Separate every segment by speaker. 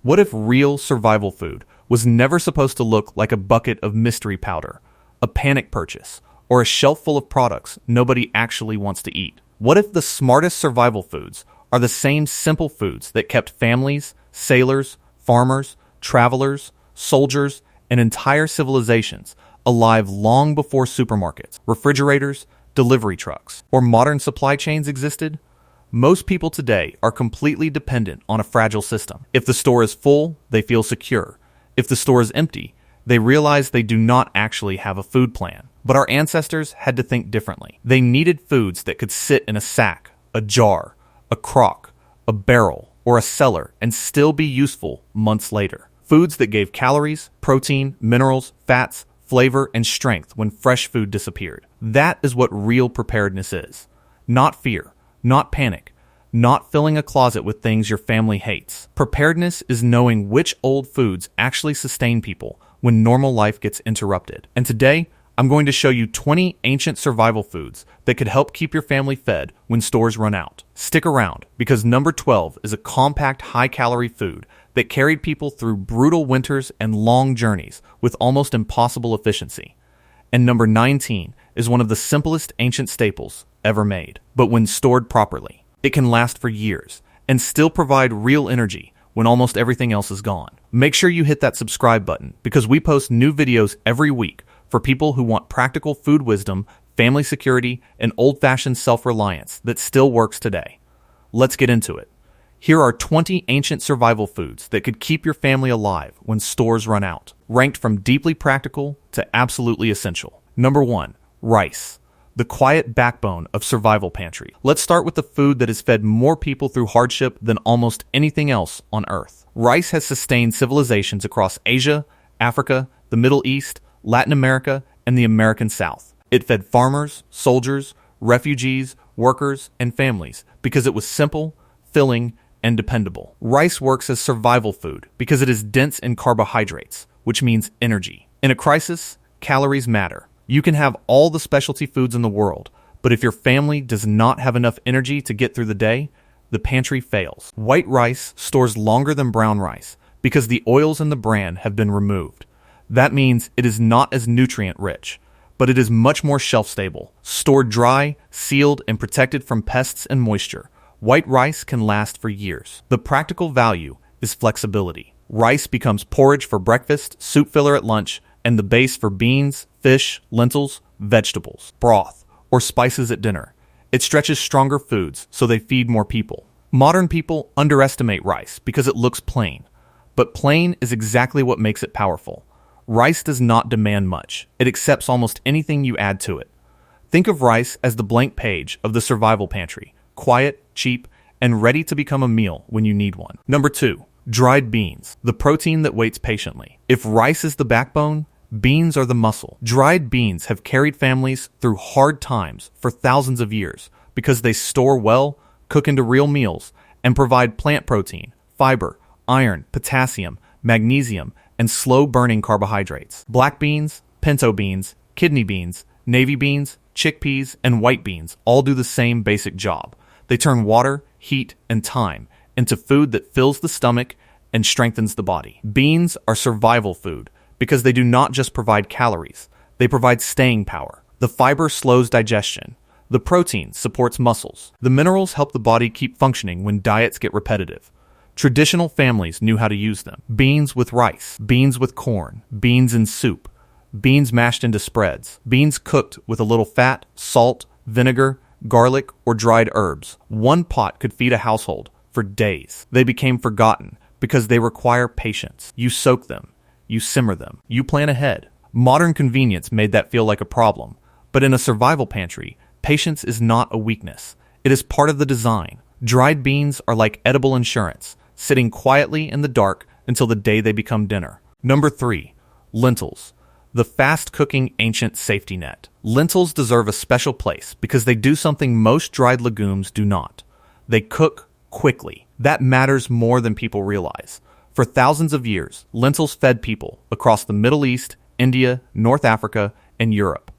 Speaker 1: What if real survival food was never supposed to look like a bucket of mystery powder, a panic purchase, or a shelf full of products nobody actually wants to eat? What if the smartest survival foods are the same simple foods that kept families, sailors, farmers, travelers, soldiers, and entire civilizations alive long before supermarkets, refrigerators, delivery trucks, or modern supply chains existed? Most people today are completely dependent on a fragile system. If the store is full, they feel secure. If the store is empty, they realize they do not actually have a food plan. But our ancestors had to think differently. They needed foods that could sit in a sack, a jar, a crock, a barrel, or a cellar and still be useful months later. Foods that gave calories, protein, minerals, fats, flavor, and strength when fresh food disappeared. That is what real preparedness is. Not fear, not panic, not filling a closet with things your family hates. Preparedness is knowing which old foods actually sustain people when normal life gets interrupted. And today, I'm going to show you 20 ancient survival foods that could help keep your family fed when stores run out. Stick around, because number 12 is a compact, high-calorie food that carried people through brutal winters and long journeys with almost impossible efficiency. And number 19 is one of the simplest ancient staples ever made. But when stored properly, it can last for years and still provide real energy when almost everything else is gone. Make sure you hit that subscribe button, because we post new videos every week for people who want practical food wisdom, family security, and old-fashioned self-reliance that still works today. Let's get into it. Here are 20 ancient survival foods that could keep your family alive when stores run out, ranked from deeply practical to absolutely essential. Number 1, rice, the quiet backbone of survival pantry. Let's start with the food that has fed more people through hardship than almost anything else on Earth. Rice has sustained civilizations across Asia, Africa, the Middle East, Latin America, and the American South. It fed farmers, soldiers, refugees, workers, and families because it was simple, filling, and dependable. Rice works as survival food because it is dense in carbohydrates, which means energy. In a crisis, calories matter. You can have all the specialty foods in the world, but if your family does not have enough energy to get through the day, the pantry fails. White rice stores longer than brown rice because the oils in the bran have been removed. That means it is not as nutrient-rich, but it is much more shelf-stable. Stored dry, sealed, and protected from pests and moisture, white rice can last for years. The practical value is flexibility. Rice becomes porridge for breakfast, soup filler at lunch, and the base for beans, fish, lentils, vegetables, broth, or spices at dinner. It stretches stronger foods so they feed more people. Modern people underestimate rice because it looks plain, but plain is exactly what makes it powerful. Rice does not demand much. It accepts almost anything you add to it. Think of rice as the blank page of the survival pantry, quiet, cheap, and ready to become a meal when you need one. Number 2, dried beans, the protein that waits patiently. If rice is the backbone, beans are the muscle. Dried beans have carried families through hard times for thousands of years because they store well, cook into real meals, and provide plant protein, fiber, iron, potassium, magnesium, and slow-burning carbohydrates. Black beans, pinto beans, kidney beans, navy beans, chickpeas, and white beans all do the same basic job. They turn water, heat, and time into food that fills the stomach and strengthens the body. Beans are survival food because they do not just provide calories, they provide staying power. The fiber slows digestion. The protein supports muscles. The minerals help the body keep functioning when diets get repetitive. Traditional families knew how to use them. Beans with rice, beans with corn, beans in soup, beans mashed into spreads, beans cooked with a little fat, salt, vinegar, garlic, or dried herbs. One pot could feed a household for days. They became forgotten because they require patience. You soak them, you simmer them, you plan ahead. Modern convenience made that feel like a problem, but in a survival pantry, patience is not a weakness. It is part of the design. Dried beans are like edible insurance, sitting quietly in the dark until the day they become dinner. Number 3, lentils, the fast-cooking ancient safety net. Lentils deserve a special place because they do something most dried legumes do not. They cook quickly. That matters more than people realize. For thousands of years, lentils fed people across the Middle East, India, North Africa, and Europe.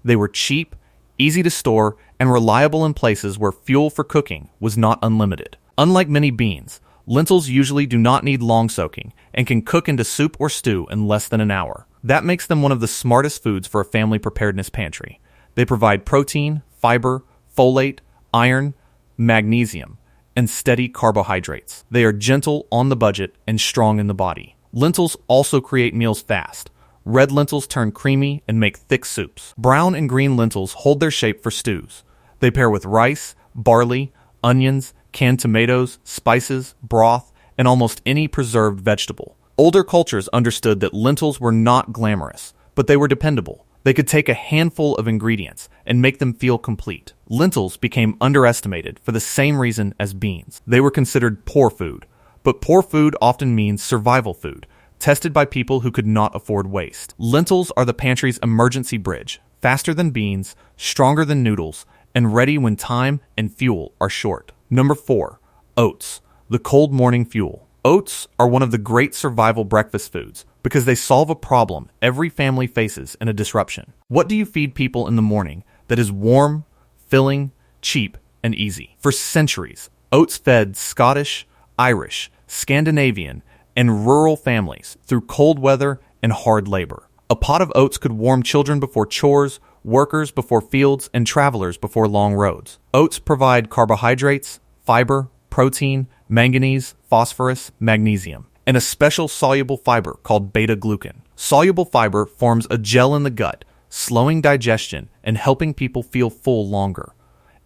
Speaker 1: They were cheap, easy to store, and reliable in places where fuel for cooking was not unlimited. Unlike many beans, Lentils usually do not need long soaking and can cook into soup or stew in less than an hour. That makes them one of the smartest foods for a family preparedness pantry. They provide protein, fiber, folate, iron, magnesium, and steady carbohydrates. They are gentle on the budget and strong in the body. Lentils also create meals fast. Red lentils turn creamy and make thick soups. Brown and green lentils hold their shape for stews. They pair with rice, barley, onions, canned tomatoes, spices, broth, and almost any preserved vegetable. Older cultures understood that lentils were not glamorous, but they were dependable. They could take a handful of ingredients and make them feel complete. Lentils became underestimated for the same reason as beans. They were considered poor food, but poor food often means survival food, tested by people who could not afford waste. Lentils are the pantry's emergency bridge, faster than beans, stronger than noodles, and ready when time and fuel are short. Number 4. Oats, the cold morning fuel. Oats are one of the great survival breakfast foods because they solve a problem every family faces in a disruption. What do you feed people in the morning that is warm, filling, cheap, and easy? For centuries, oats fed Scottish, Irish, Scandinavian, and rural families through cold weather and hard labor. A pot of oats could warm children before chores, workers before fields, and travelers before long roads. Oats provide carbohydrates, fiber, protein, manganese, phosphorus, magnesium, and a special soluble fiber called beta-glucan. Soluble fiber forms a gel in the gut, slowing digestion and helping people feel full longer.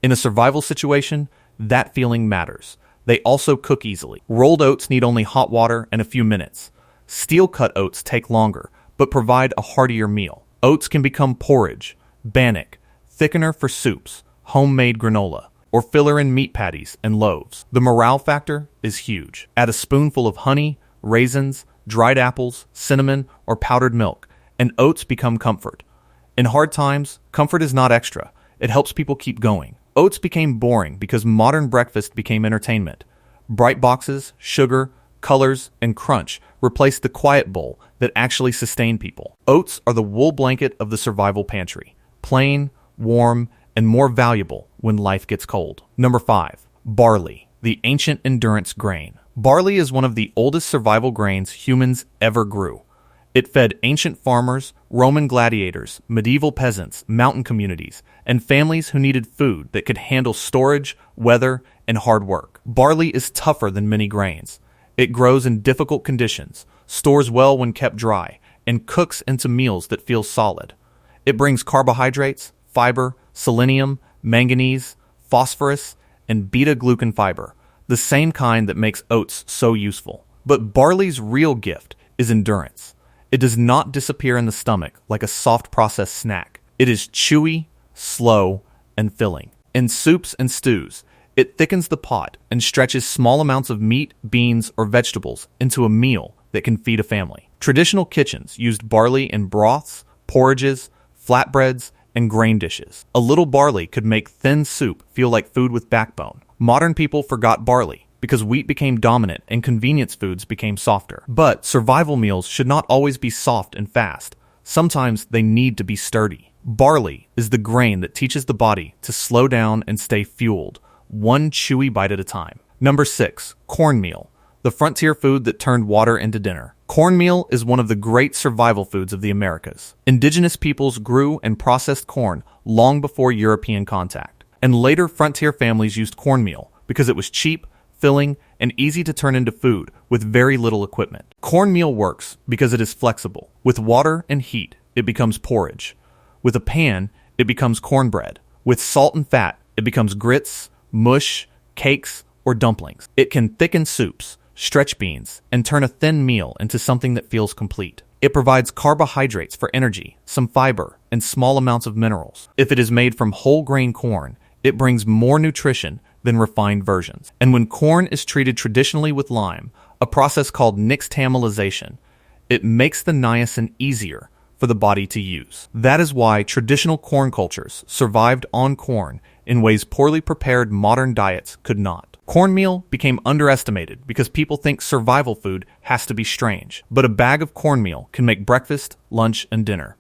Speaker 1: In a survival situation, that feeling matters. They also cook easily. Rolled oats need only hot water and a few minutes. Steel-cut oats take longer, but provide a heartier meal. Oats can become porridge, bannock, thickener for soups, homemade granola, or filler in meat patties and loaves. The morale factor is huge. Add a spoonful of honey, raisins, dried apples, cinnamon, or powdered milk, and oats become comfort. In hard times, comfort is not extra. It helps people keep going. Oats became boring because modern breakfast became entertainment. Bright boxes, sugar, colors, and crunch replaced the quiet bowl that actually sustained people. Oats are the wool blanket of the survival pantry. Plain, warm, and more valuable when life gets cold. Number 5. Barley, the ancient endurance grain. Barley is one of the oldest survival grains humans ever grew. It fed ancient farmers, Roman gladiators, medieval peasants, mountain communities, and families who needed food that could handle storage, weather, and hard work. Barley is tougher than many grains. It grows in difficult conditions, stores well when kept dry, and cooks into meals that feel solid. It brings carbohydrates, fiber, selenium, manganese, phosphorus, and beta-glucan fiber, the same kind that makes oats so useful. But barley's real gift is endurance. It does not disappear in the stomach like a soft processed snack. It is chewy, slow, and filling. In soups and stews, it thickens the pot and stretches small amounts of meat, beans, or vegetables into a meal that can feed a family. Traditional kitchens used barley in broths, porridges, flatbreads, and grain dishes. A little barley could make thin soup feel like food with backbone. Modern people forgot barley because wheat became dominant and convenience foods became softer. But survival meals should not always be soft and fast. Sometimes they need to be sturdy. Barley is the grain that teaches the body to slow down and stay fueled, one chewy bite at a time. Number 6. Cornmeal, the frontier food that turned water into dinner. Cornmeal is one of the great survival foods of the Americas. Indigenous peoples grew and processed corn long before European contact, and later frontier families used cornmeal because it was cheap, filling, and easy to turn into food with very little equipment. Cornmeal works because it is flexible. With water and heat, it becomes porridge. With a pan, it becomes cornbread. With salt and fat, it becomes grits, mush, cakes, or dumplings. It can thicken soups, stretch beans, and turn a thin meal into something that feels complete. It provides carbohydrates for energy, some fiber, and small amounts of minerals. If it is made from whole grain corn, it brings more nutrition than refined versions. And when corn is treated traditionally with lime, a process called nixtamalization, it makes the niacin easier for the body to use. That is why traditional corn cultures survived on corn in ways poorly prepared modern diets could not. Cornmeal became underestimated because people think survival food has to be strange, but a bag of cornmeal can make breakfast, lunch, and dinner.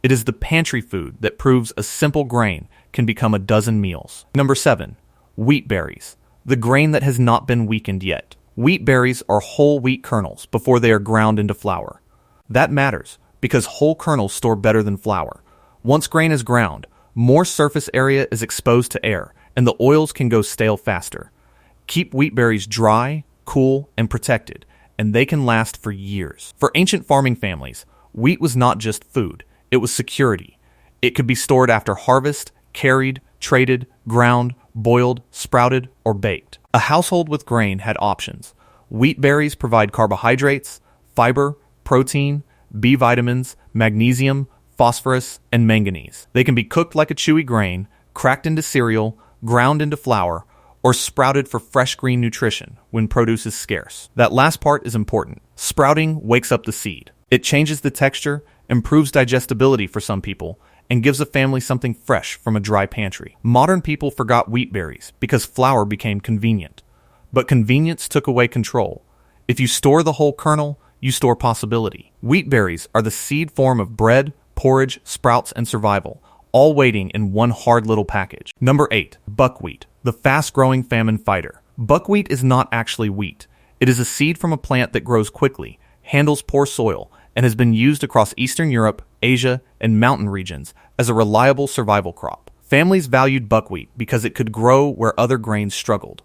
Speaker 1: It is the pantry food that proves a simple grain can become a dozen meals. Number 7. Wheat berries, the grain that has not been weakened yet. Wheat berries are whole wheat kernels before they are ground into flour. That matters because whole kernels store better than flour. Once grain is ground, more surface area is exposed to air, and the oils can go stale faster. Keep wheat berries dry, cool, and protected, and they can last for years. For ancient farming families, wheat was not just food, it was security. It could be stored after harvest, carried, traded, ground, boiled, sprouted, or baked. A household with grain had options. Wheat berries provide carbohydrates, fiber, protein, B vitamins, magnesium, phosphorus, and manganese. They can be cooked like a chewy grain, cracked into cereal, ground into flour, or sprouted for fresh green nutrition when produce is scarce. That last part is important. Sprouting wakes up the seed. It changes the texture, improves digestibility for some people, and gives a family something fresh from a dry pantry. Modern people forgot wheat berries because flour became convenient. But convenience took away control. If you store the whole kernel, you store possibility. Wheat berries are the seed form of bread, porridge, sprouts, and survival, all waiting in one hard little package. Number 8. Buckwheat, the fast-growing famine fighter. Buckwheat is not actually wheat. It is a seed from a plant that grows quickly, handles poor soil, and has been used across Eastern Europe, Asia, and mountain regions as a reliable survival crop. Families valued buckwheat because it could grow where other grains struggled.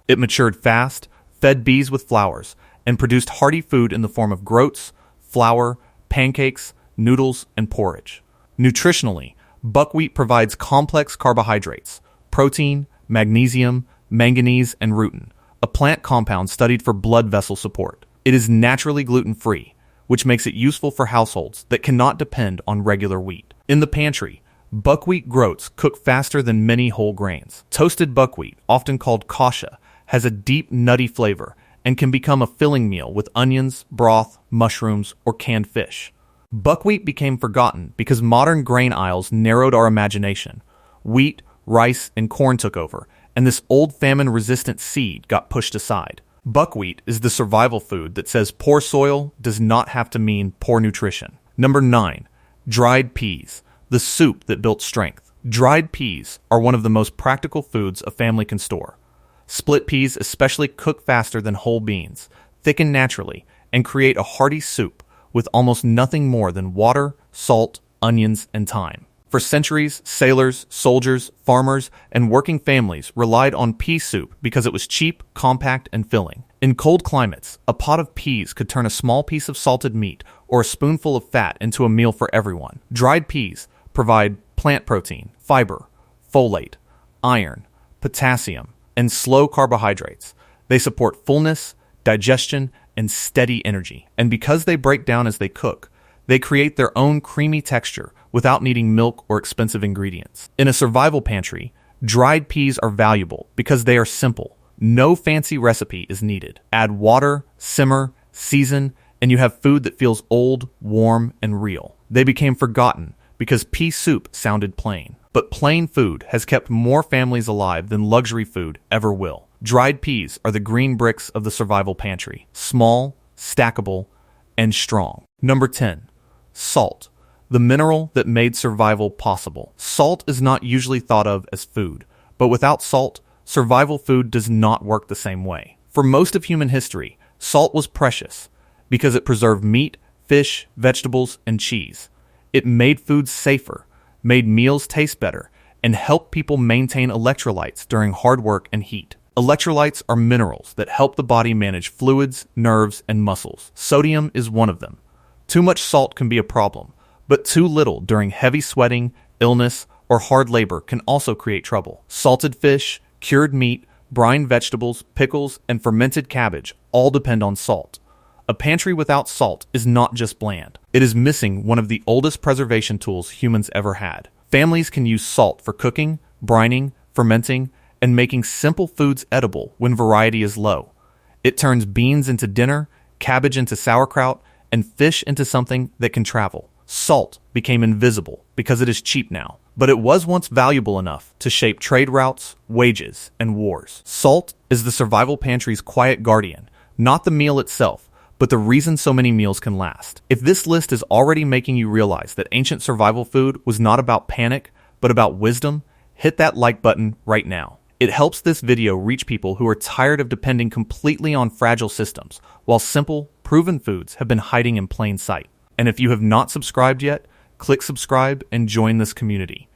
Speaker 1: It matured fast, fed bees with flowers, and produced hearty food in the form of groats, flour, pancakes, noodles, and porridge. Nutritionally, buckwheat provides complex carbohydrates, protein, magnesium, manganese, and rutin, a plant compound studied for blood vessel support. It is naturally gluten-free, which makes it useful for households that cannot depend on regular wheat. In the pantry, buckwheat groats cook faster than many whole grains. Toasted buckwheat, often called kasha, has a deep, nutty flavor and can become a filling meal with onions, broth, mushrooms, or canned fish. Buckwheat became forgotten because modern grain aisles narrowed our imagination. Wheat, rice, and corn took over, and this old famine-resistant seed got pushed aside. Buckwheat is the survival food that says poor soil does not have to mean poor nutrition. Number 9. Dried peas, the soup that built strength. Dried peas are one of the most practical foods a family can store. Split peas especially cook faster than whole beans, thicken naturally, and create a hearty soup with almost nothing more than water, salt, onions, and thyme. For centuries, sailors, soldiers, farmers, and working families relied on pea soup because it was cheap, compact, and filling. In cold climates, a pot of peas could turn a small piece of salted meat or a spoonful of fat into a meal for everyone. Dried peas provide plant protein, fiber, folate, iron, potassium, and slow carbohydrates. They support fullness, digestion, and steady energy. And because they break down as they cook, they create their own creamy texture without needing milk or expensive ingredients. In a survival pantry, dried peas are valuable because they are simple. No fancy recipe is needed. Add water, simmer, season, and you have food that feels old, warm, and real. They became forgotten because pea soup sounded plain. But plain food has kept more families alive than luxury food ever will. Dried peas are the green bricks of the survival pantry. Small, stackable, and strong. Number 10. Salt, the mineral that made survival possible. Salt is not usually thought of as food, but without salt, survival food does not work the same way. For most of human history, salt was precious because it preserved meat, fish, vegetables, and cheese. It made food safer, made meals taste better, and helped people maintain electrolytes during hard work and heat. Electrolytes are minerals that help the body manage fluids, nerves, and muscles. Sodium is one of them. Too much salt can be a problem, but too little during heavy sweating, illness, or hard labor can also create trouble. Salted fish, cured meat, brined vegetables, pickles, and fermented cabbage all depend on salt. A pantry without salt is not just bland. It is missing one of the oldest preservation tools humans ever had. Families can use salt for cooking, brining, fermenting, and making simple foods edible when variety is low. It turns beans into dinner, cabbage into sauerkraut, and fish into something that can travel. Salt became invisible because it is cheap now, but it was once valuable enough to shape trade routes, wages, and wars. Salt is the survival pantry's quiet guardian, not the meal itself, but the reason so many meals can last. If this list is already making you realize that ancient survival food was not about panic, but about wisdom, hit that like button right now. It helps this video reach people who are tired of depending completely on fragile systems, while simple, proven foods have been hiding in plain sight. And if you have not subscribed yet, click subscribe and join this community.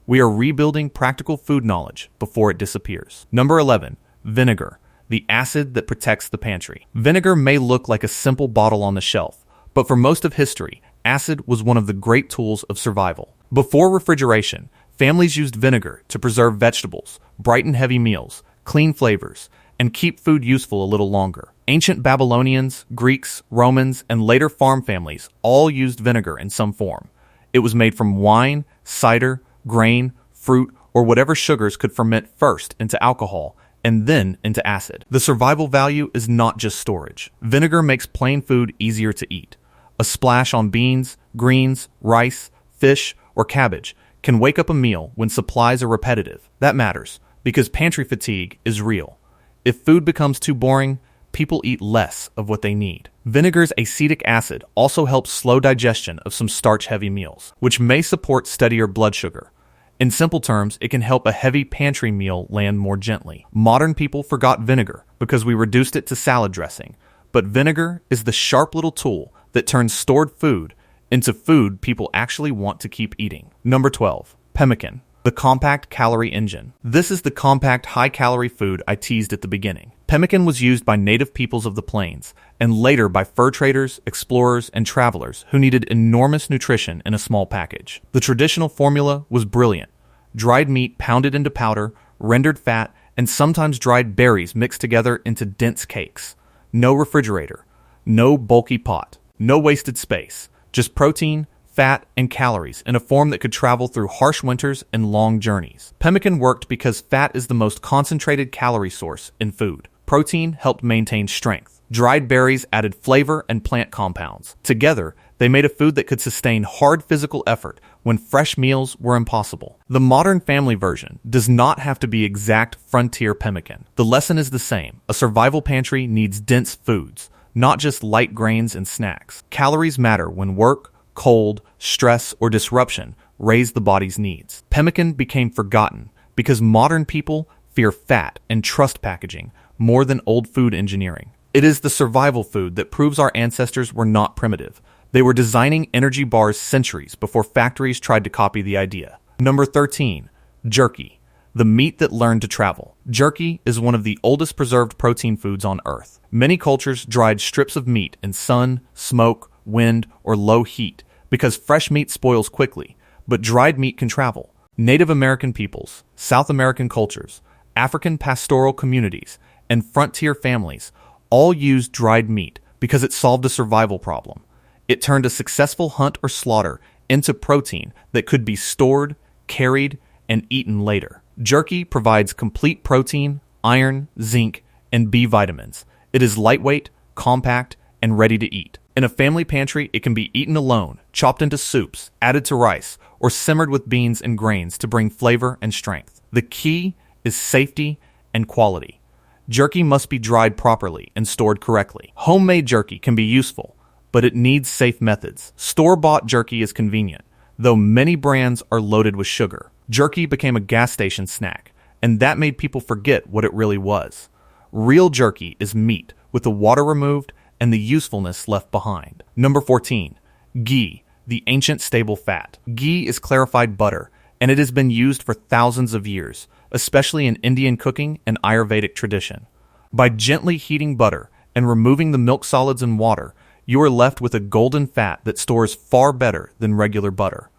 Speaker 1: We are rebuilding practical food knowledge before it disappears. Number 11. Vinegar, the acid that protects the pantry. Vinegar may look like a simple bottle on the shelf, but for most of history, acid was one of the great tools of survival. Before refrigeration, families used vinegar to preserve vegetables, brighten heavy meals, clean flavors, and keep food useful a little longer. Ancient Babylonians, Greeks, Romans, and later farm families all used vinegar in some form. It was made from wine, cider, grain, fruit, or whatever sugars could ferment first into alcohol and then into acid. The survival value is not just storage. Vinegar makes plain food easier to eat. A splash on beans, greens, rice, fish, or cabbage can wake up a meal when supplies are repetitive. That matters, because pantry fatigue is real. If food becomes too boring, people eat less of what they need. Vinegar's acetic acid also helps slow digestion of some starch-heavy meals, which may support steadier blood sugar. In simple terms, it can help a heavy pantry meal land more gently. Modern people forgot vinegar because we reduced it to salad dressing, but vinegar is the sharp little tool that turns stored food into food people actually want to keep eating. Number 12. Pemmican, the compact calorie engine. This is the compact high-calorie food I teased at the beginning. Pemmican was used by native peoples of the plains, and later by fur traders, explorers, and travelers who needed enormous nutrition in a small package. The traditional formula was brilliant. Dried meat pounded into powder, rendered fat, and sometimes dried berries mixed together into dense cakes. No refrigerator, no bulky pot, no wasted space, just protein, fat, and calories in a form that could travel through harsh winters and long journeys. Pemmican worked because fat is the most concentrated calorie source in food. Protein helped maintain strength. Dried berries added flavor and plant compounds. Together, they made a food that could sustain hard physical effort when fresh meals were impossible. The modern family version does not have to be exact frontier pemmican. The lesson is the same. A survival pantry needs dense foods, not just light grains and snacks. Calories matter when work, cold, stress, or disruption raise the body's needs. Pemmican became forgotten because modern people fear fat and trust packaging more than old food engineering. It is the survival food that proves our ancestors were not primitive. They were designing energy bars centuries before factories tried to copy the idea. Number 13. Jerky, the meat that learned to travel. Jerky is one of the oldest preserved protein foods on Earth. Many cultures dried strips of meat in sun, smoke, wind, or low heat because fresh meat spoils quickly, but dried meat can travel. Native American peoples, South American cultures, African pastoral communities, and frontier families all used dried meat because it solved a survival problem. It turned a successful hunt or slaughter into protein that could be stored, carried, and eaten later. Jerky provides complete protein, iron, zinc, and B vitamins. It is lightweight, compact, and ready to eat. In a family pantry, it can be eaten alone, chopped into soups, added to rice, or simmered with beans and grains to bring flavor and strength. The key is safety and quality. Jerky must be dried properly and stored correctly. Homemade jerky can be useful, but it needs safe methods. Store-bought jerky is convenient, though many brands are loaded with sugar. Jerky became a gas station snack, and that made people forget what it really was. Real jerky is meat, with the water removed and the usefulness left behind. Number 14. Ghee, the ancient stable fat. Ghee is clarified butter, and it has been used for thousands of years, especially in Indian cooking and Ayurvedic tradition. By gently heating butter and removing the milk solids and water, you are left with a golden fat that stores far better than regular butter.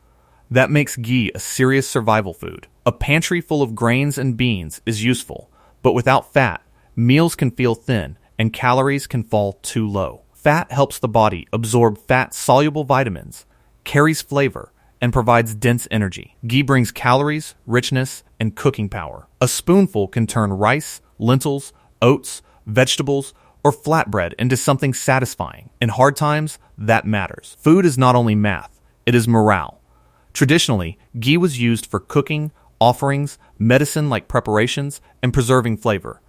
Speaker 1: That makes ghee a serious survival food. A pantry full of grains and beans is useful, but without fat, meals can feel thin and calories can fall too low. Fat helps the body absorb fat-soluble vitamins, carries flavor, and provides dense energy. Ghee brings calories, richness, and cooking power. A spoonful can turn rice, lentils, oats, vegetables, or flatbread into something satisfying. In hard times, that matters. Food is not only math, it is morale. Traditionally, ghee was used for cooking, offerings, medicine-like preparations, and preserving flavor.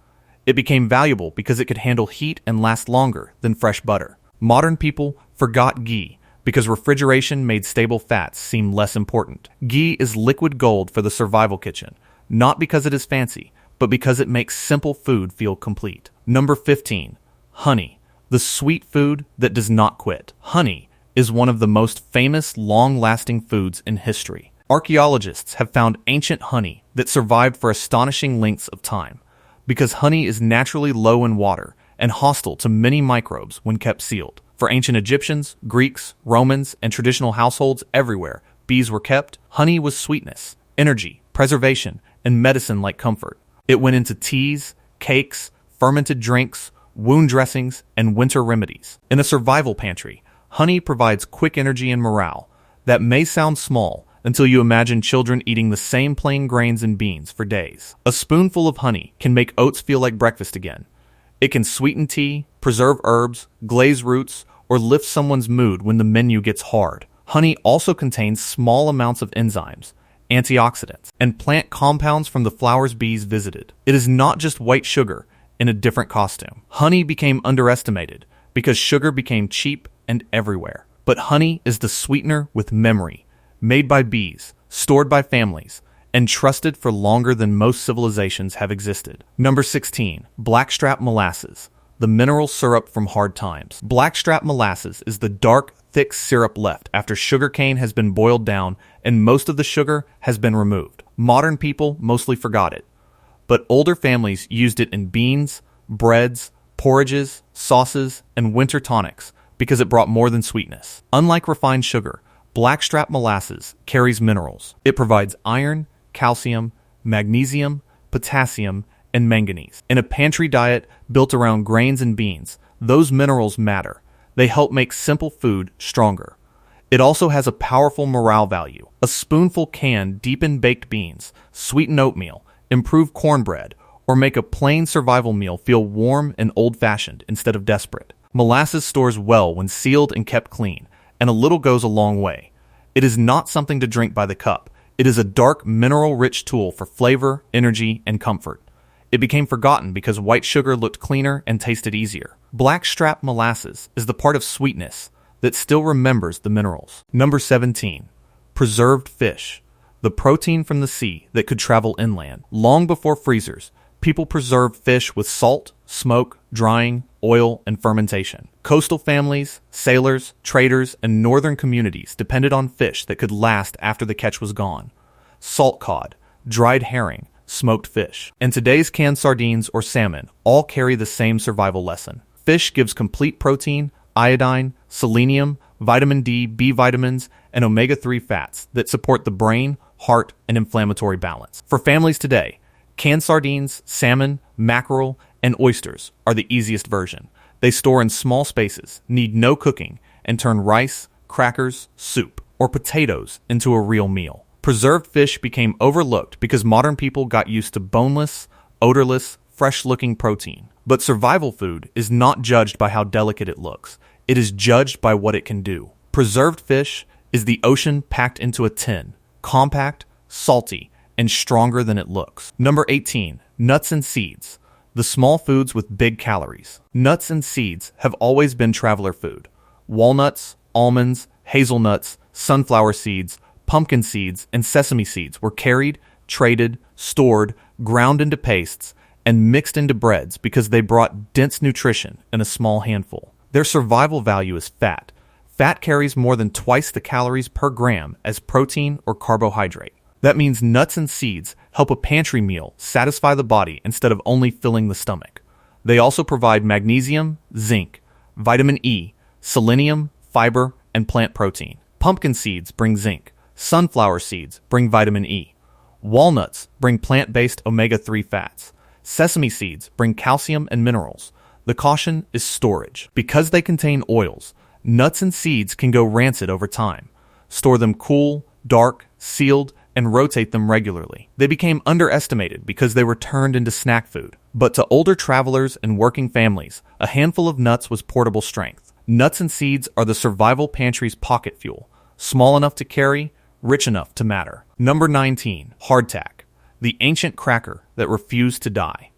Speaker 1: It became valuable because it could handle heat and last longer than fresh butter. Modern people forgot ghee because refrigeration made stable fats seem less important. Ghee is liquid gold for the survival kitchen, not because it is fancy, but because it makes simple food feel complete. Number 15. Honey, the sweet food that does not quit. Honey is one of the most famous long-lasting foods in history. Archaeologists have found ancient honey that survived for astonishing lengths of time because honey is naturally low in water and hostile to many microbes when kept sealed. For ancient Egyptians, Greeks, Romans, and traditional households everywhere bees were kept, honey was sweetness, energy, preservation, and medicine-like comfort. It went into teas, cakes, fermented drinks, wound dressings, and winter remedies. In a survival pantry, honey provides quick energy and morale. That may sound small until you imagine children eating the same plain grains and beans for days. A spoonful of honey can make oats feel like breakfast again. It can sweeten tea, preserve herbs, glaze roots, or lift someone's mood when the menu gets hard. Honey also contains small amounts of enzymes, antioxidants, and plant compounds from the flowers bees visited. It is not just white sugar in a different costume. Honey became underestimated because sugar became cheap and everywhere. But honey is the sweetener with memory, made by bees, stored by families, and trusted for longer than most civilizations have existed. Number 16. Blackstrap molasses, the mineral syrup from hard times. Blackstrap molasses is the dark, thick syrup left after sugarcane has been boiled down and most of the sugar has been removed. Modern people mostly forgot it, but older families used it in beans, breads, porridges, sauces, and winter tonics because it brought more than sweetness. Unlike refined sugar, blackstrap molasses carries minerals. It provides iron, calcium, magnesium, potassium, and manganese. In a pantry diet built around grains and beans, those minerals matter. They help make simple food stronger. It also has a powerful morale value. A spoonful can deepen baked beans, sweeten oatmeal, improve cornbread, or make a plain survival meal feel warm and old-fashioned instead of desperate. Molasses stores well when sealed and kept clean, and a little goes a long way. It is not something to drink by the cup. It is a dark, mineral-rich tool for flavor, energy, and comfort. It became forgotten because white sugar looked cleaner and tasted easier. Blackstrap molasses is the part of sweetness that still remembers the minerals. Number 17. Preserved fish, the protein from the sea that could travel inland. Long before freezers, people preserved fish with salt, smoke, drying, oil, and fermentation. Coastal families, sailors, traders, and northern communities depended on fish that could last after the catch was gone. Salt cod, dried herring, smoked fish, and today's canned sardines or salmon all carry the same survival lesson. Fish gives complete protein, iodine, selenium, vitamin D, B vitamins, and omega-3 fats that support the brain, heart, and inflammatory balance. For families today, canned sardines, salmon, mackerel, and oysters are the easiest version. They store in small spaces, need no cooking, and turn rice, crackers, soup, or potatoes into a real meal. Preserved fish became overlooked because modern people got used to boneless, odorless, fresh-looking protein. But survival food is not judged by how delicate it looks. It is judged by what it can do. Preserved fish is the ocean packed into a tin, compact, salty, and stronger than it looks. Number 18. Nuts and seeds, the small foods with big calories. Nuts and seeds have always been traveler food. Walnuts, almonds, hazelnuts, sunflower seeds, pumpkin seeds, and sesame seeds were carried, traded, stored, ground into pastes, and mixed into breads because they brought dense nutrition in a small handful. Their survival value is fat. Fat carries more than twice the calories per gram as protein or carbohydrate. That means nuts and seeds help a pantry meal satisfy the body instead of only filling the stomach. They also provide magnesium, zinc, vitamin E, selenium, fiber, and plant protein. Pumpkin seeds bring zinc. Sunflower seeds bring vitamin E. Walnuts bring plant-based omega-3 fats. Sesame seeds bring calcium and minerals. The caution is storage. Because they contain oils, nuts and seeds can go rancid over time. Store them cool, dark, sealed, and rotate them regularly. They became underestimated because they were turned into snack food. But to older travelers and working families, a handful of nuts was portable strength. Nuts and seeds are the survival pantry's pocket fuel, small enough to carry, rich enough to matter. Number 19. Hardtack, the ancient cracker that refused to die.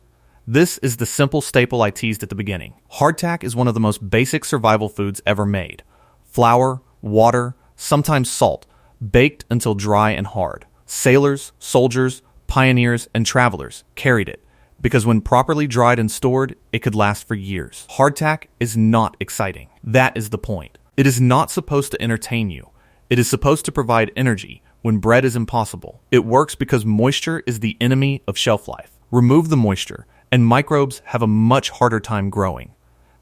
Speaker 1: This is the simple staple I teased at the beginning. Hardtack is one of the most basic survival foods ever made. Flour, water, sometimes salt, baked until dry and hard. Sailors, soldiers, pioneers, and travelers carried it. because when properly dried and stored, it could last for years. Hardtack is not exciting. That is the point. It is not supposed to entertain you. It is supposed to provide energy when bread is impossible. It works because moisture is the enemy of shelf life. Remove the moisture, and microbes have a much harder time growing.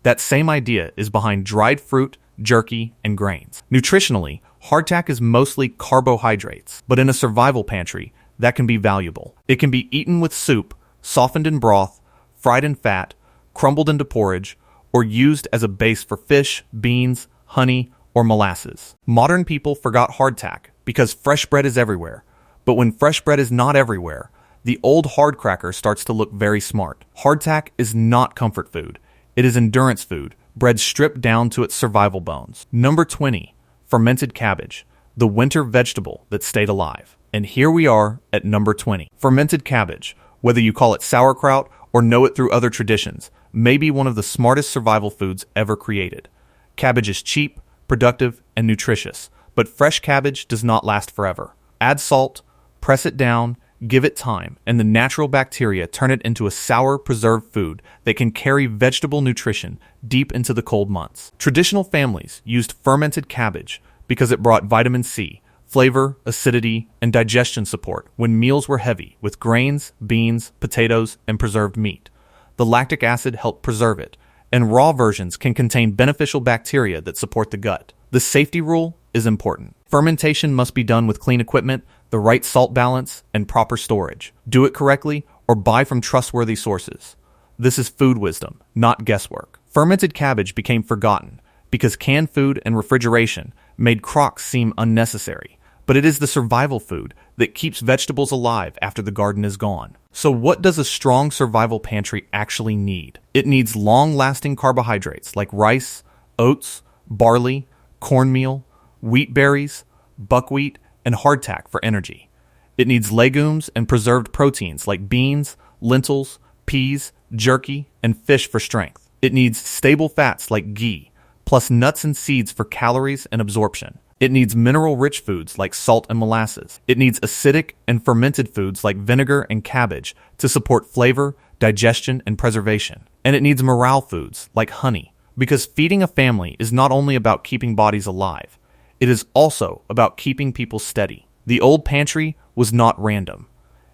Speaker 1: That same idea is behind dried fruit, jerky, and grains. Nutritionally, hardtack is mostly carbohydrates, but in a survival pantry, that can be valuable. It can be eaten with soup, softened in broth, fried in fat, crumbled into porridge, or used as a base for fish, beans, honey, or molasses. Modern people forgot hardtack because fresh bread is everywhere. But when fresh bread is not everywhere, the old hard cracker starts to look very smart. Hardtack is not comfort food. It is endurance food, bread stripped down to its survival bones. Number 20, fermented cabbage, the winter vegetable that stayed alive. And here we are at number 20. Fermented cabbage, whether you call it sauerkraut or know it through other traditions, may be one of the smartest survival foods ever created. Cabbage is cheap, productive, and nutritious, but fresh cabbage does not last forever. Add salt, press it down, give it time, and the natural bacteria turn it into a sour, preserved food that can carry vegetable nutrition deep into the cold months. Traditional families used fermented cabbage because it brought vitamin C, flavor, acidity, and digestion support when meals were heavy with grains, beans, potatoes, and preserved meat. The lactic acid helped preserve it, and raw versions can contain beneficial bacteria that support the gut. The safety rule is important. Fermentation must be done with clean equipment, the right salt balance, and proper storage. Do it correctly or buy from trustworthy sources. This is food wisdom, not guesswork. Fermented cabbage became forgotten because canned food and refrigeration made crocs seem unnecessary. But it is the survival food that keeps vegetables alive after the garden is gone. So what does a strong survival pantry actually need? It needs long-lasting carbohydrates like rice, oats, barley, cornmeal, wheat berries, buckwheat, and hardtack for energy. It needs legumes and preserved proteins like beans, lentils, peas, jerky, and fish for strength. It needs stable fats like ghee, plus nuts and seeds for calories and absorption. It needs mineral-rich foods like salt and molasses. It needs acidic and fermented foods like vinegar and cabbage to support flavor, digestion, and preservation. And it needs morale foods like honey, because feeding a family is not only about keeping bodies alive, it is also about keeping people steady. The old pantry was not random.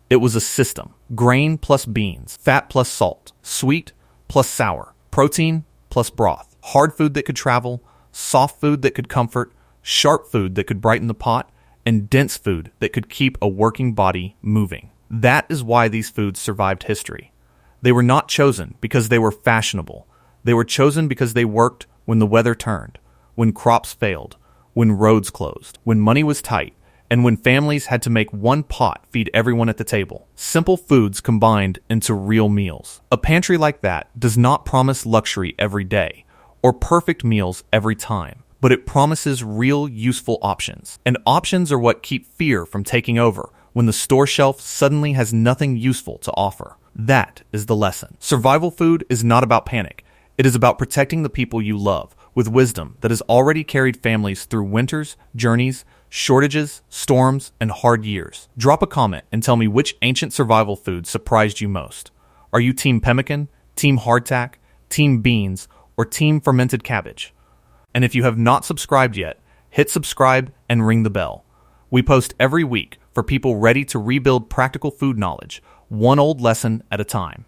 Speaker 1: It was a system. Grain plus beans, fat plus salt, sweet plus sour, protein plus broth, hard food that could travel, soft food that could comfort, sharp food that could brighten the pot, and dense food that could keep a working body moving. That is why these foods survived history. They were not chosen because they were fashionable. They were chosen because they worked when the weather turned, when crops failed, when roads closed, when money was tight, and when families had to make one pot feed everyone at the table. Simple foods combined into real meals. A pantry like that does not promise luxury every day or perfect meals every time, but it promises real useful options. And options are what keep fear from taking over when the store shelf suddenly has nothing useful to offer. That is the lesson. Survival food is not about panic. It is about protecting the people you love with wisdom that has already carried families through winters, journeys, shortages, storms, and hard years. Drop a comment and tell me which ancient survival food surprised you most. Are you Team Pemmican, Team Hardtack, Team Beans, or Team Fermented Cabbage? And if you have not subscribed yet, hit subscribe and ring the bell. We post every week for people ready to rebuild practical food knowledge, one old lesson at a time.